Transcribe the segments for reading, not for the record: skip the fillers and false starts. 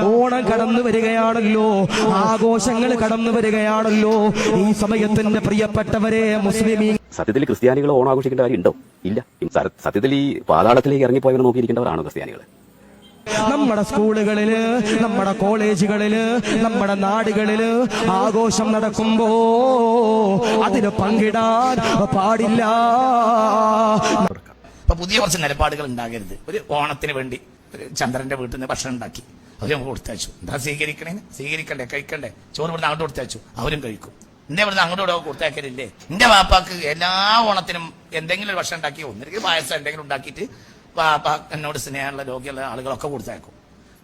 ഓണം കടന്നു വരികയാണല്ലോ, ആഘോഷങ്ങൾ കടന്നു വരികയാണല്ലോ. ഈ സമയത്തിന്റെ പ്രിയപ്പെട്ടവരെ മുസ്ലിമീ സത്യത്തിൽ ക്രിസ്ത്യാനികൾ ഓണം ആഘോഷിക്കേണ്ട കാര്യം ഉണ്ടോ? ഇല്ല. സത്യത്തിൽ ഈ പാതാളത്തിലേക്ക് ഇറങ്ങിപ്പോയവരെ നോക്കിയിരിക്കേണ്ടവരാണോ ക്രിസ്ത്യാനികൾ? നമ്മുടെ സ്കൂളുകളില്, നമ്മുടെ കോളേജുകളില്, നമ്മുടെ നാടുകളില് ആഘോഷം നടക്കുമ്പോ അതിന് പങ്കിടാൻ പാടില്ല. പുതിയ കുറച്ച് നിലപാടുകൾ ഉണ്ടാകരുത്. ഒരു ഓണത്തിന് വേണ്ടി ഒരു ചന്ദ്രന്റെ വീട്ടിൽ നിന്ന് ഭക്ഷണം ഉണ്ടാക്കി അവര് നമുക്ക് കൊടുത്തയച്ചു. എന്താ സ്വീകരിക്കണ്ടേ, കഴിക്കണ്ടേ? ചോറ് ഇവിടുന്ന് അങ്ങോട്ട് കൊടുത്തയച്ചു, അവരും കഴിക്കും. എന്റെ ഇവിടുന്ന് അങ്ങോട്ട് കൊടുത്തയക്കലില്ലേ? എന്റെ വാപ്പാക്ക് എല്ലാ ഓണത്തിനും എന്തെങ്കിലും ഒരു ഭക്ഷണം ഉണ്ടാക്കി, ഒന്നിരിക്കും പായസം എന്തെങ്കിലും ഉണ്ടാക്കിയിട്ട് വാപ്പ എന്നോട് സ്നേഹമുള്ള രോഗിയുള്ള ആളുകളൊക്കെ കൊടുത്തയക്കും.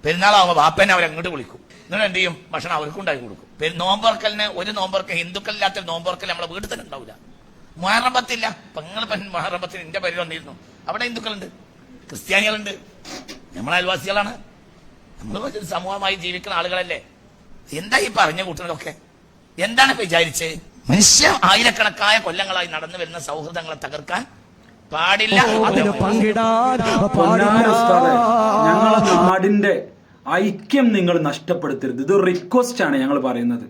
പെരുന്നാളാവുമ്പോൾ വാപ്പനെ അവരങ്ങോട്ട് വിളിക്കും. എന്നിട്ട് എന്ത് ചെയ്യും? ഭക്ഷണം അവർക്കും ഉണ്ടാക്കി കൊടുക്കും. നോമ്പർക്കലിന് ഒരു നോമ്പർക്ക്, ഹിന്ദുക്കളില്ലാത്തൊരു നോമ്പർക്കൽ നമ്മളെ വീട്ടിൽ തന്നെ ഉണ്ടാവില്ല. മുഹറം പത്തില്ല. അപ്പൊ നിങ്ങൾ മുഹറം പത്തിന് എന്റെ പേരിൽ വന്നിരുന്നു. അവിടെ ഹിന്ദുക്കളുണ്ട്, ക്രിസ്ത്യാനികളുണ്ട്, നമ്മളെ അയൽവാസികളാണ്, നമ്മൾ സമൂഹമായി ജീവിക്കുന്ന ആളുകളല്ലേ. എന്താ ഈ പറഞ്ഞ കൂട്ടുന്നതൊക്കെ? എന്താണ് വിചാരിച്ച്? മനുഷ്യ ആയിരക്കണക്കായ കൊല്ലങ്ങളായി നടന്നു വരുന്ന സൗഹൃദങ്ങളെ തകർക്കാൻ പാടില്ല. ഞങ്ങളെ നാടിന്റെ ഐക്യം നിങ്ങൾ നഷ്ടപ്പെടുത്തരുത്. ഇത് റിക്വസ്റ്റ് ആണ് ഞങ്ങൾ പറയുന്നത്.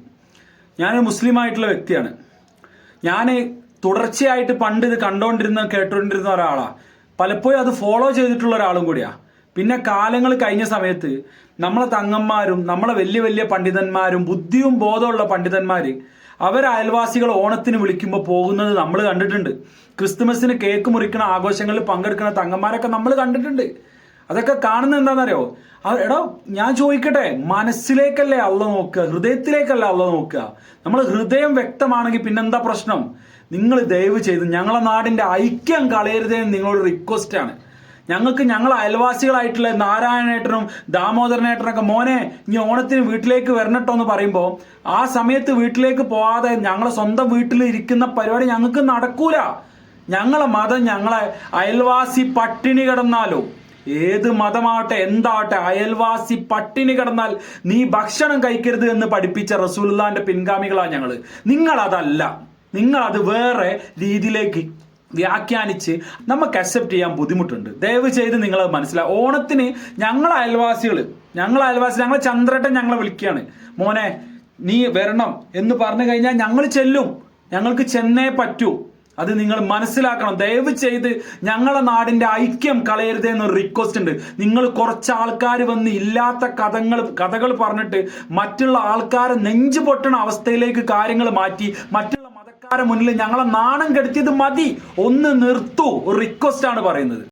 ഞാൻ മുസ്ലിം ആയിട്ടുള്ള വ്യക്തിയാണ്. ഞാൻ തുടർച്ചയായിട്ട് പണ്ട് ഇത് കേട്ടുകൊണ്ടിരുന്ന ഒരാളാ. പലപ്പോഴും അത് ഫോളോ ചെയ്തിട്ടുള്ള ഒരാളും കൂടിയാ. പിന്നെ കാലങ്ങൾ കഴിഞ്ഞ സമയത്ത് നമ്മളെ തങ്ങന്മാരും നമ്മളെ വലിയ വലിയ പണ്ഡിതന്മാരും ബുദ്ധിയും ബോധമുള്ള പണ്ഡിതന്മാര് അവർ അയൽവാസികൾ ഓണത്തിന് വിളിക്കുമ്പോൾ പോകുന്നത് നമ്മൾ കണ്ടിട്ടുണ്ട്. ക്രിസ്തുമസിന് കേക്ക് മുറിക്കുന്ന ആഘോഷങ്ങളിൽ പങ്കെടുക്കുന്ന തങ്ങന്മാരൊക്കെ നമ്മൾ കണ്ടിട്ടുണ്ട്. അതൊക്കെ കാണുന്നത് എന്താണെന്നറിയോ? എടോ, ഞാൻ ചോദിക്കട്ടെ, മനസ്സിലേക്കല്ലേ അള്ള നോക്കുക, ഹൃദയത്തിലേക്കല്ലേ അള്ള നോക്കുക? നമ്മൾ ഹൃദയം വ്യക്തമാണെങ്കിൽ പിന്നെന്താ പ്രശ്നം? നിങ്ങൾ ദയവ് ചെയ്ത് ഞങ്ങളെ നാടിന്റെ ഐക്യം കളയരുതെന്ന് നിങ്ങളോട് റിക്വസ്റ്റ് ആണ്. ഞങ്ങൾക്ക് ഞങ്ങളെ അയൽവാസികളായിട്ടുള്ള നാരായണേട്ടനും ദാമോദരനേട്ടനൊക്കെ മോനെ ഇനി ഓണത്തിന് വീട്ടിലേക്ക് വരണട്ടോ എന്ന് പറയുമ്പോൾ ആ സമയത്ത് വീട്ടിലേക്ക് പോവാതെ ഞങ്ങളെ സ്വന്തം വീട്ടിൽ ഇരിക്കുന്ന പരിപാടി ഞങ്ങൾക്ക് നടക്കൂല. ഞങ്ങളെ മതം, ഞങ്ങളെ അയൽവാസി പട്ടിണി കിടന്നാലോ, ഏത് മതമാവട്ടെ എന്താവട്ടെ, അയൽവാസി പട്ടിണി കിടന്നാൽ നീ ഭക്ഷണം കഴിക്കരുത് എന്ന് പഠിപ്പിച്ച റസൂലുള്ളാഹിന്റെ പിൻഗാമികളാണ് ഞങ്ങള്. നിങ്ങളതല്ല, നിങ്ങളത് വേറെ രീതിയിലേക്ക് വ്യാഖ്യാനിച്ച് നമുക്ക് അക്സെപ്റ്റ് ചെയ്യാൻ ബുദ്ധിമുട്ടുണ്ട്. ദയവ് ചെയ്ത് നിങ്ങൾ മനസ്സിലാവും. ഓണത്തിന് ഞങ്ങളെ അയൽവാസികളെ ചന്ദ്രേട്ടൻ ഞങ്ങളെ വിളിക്കുകയാണ്, മോനെ നീ വരണം എന്ന് പറഞ്ഞു കഴിഞ്ഞാൽ ഞങ്ങൾ ചെല്ലും. ഞങ്ങൾക്ക് ചെന്നേ പറ്റൂ. അത് നിങ്ങൾ മനസ്സിലാക്കണം. ദയവ് ചെയ്ത് ഞങ്ങളെ നാടിന്റെ ഐക്യം കളയരുതേ എന്നൊരു റിക്വസ്റ്റ് ഉണ്ട്. നിങ്ങൾ കുറച്ച് ആൾക്കാർ വന്ന് ഇല്ലാത്ത കഥകൾ പറഞ്ഞിട്ട് മറ്റുള്ള ആൾക്കാരെ നെഞ്ചു പൊട്ടണ അവസ്ഥയിലേക്ക് കാര്യങ്ങൾ മാറ്റി മറ്റുള്ള മതക്കാരെ മുന്നിൽ ഞങ്ങളെ നാണം കെടുത്തിയത് മതി. ഒന്ന് നിർത്തൂ. ഒരു റിക്വസ്റ്റ് ആണ് പറയുന്നത്.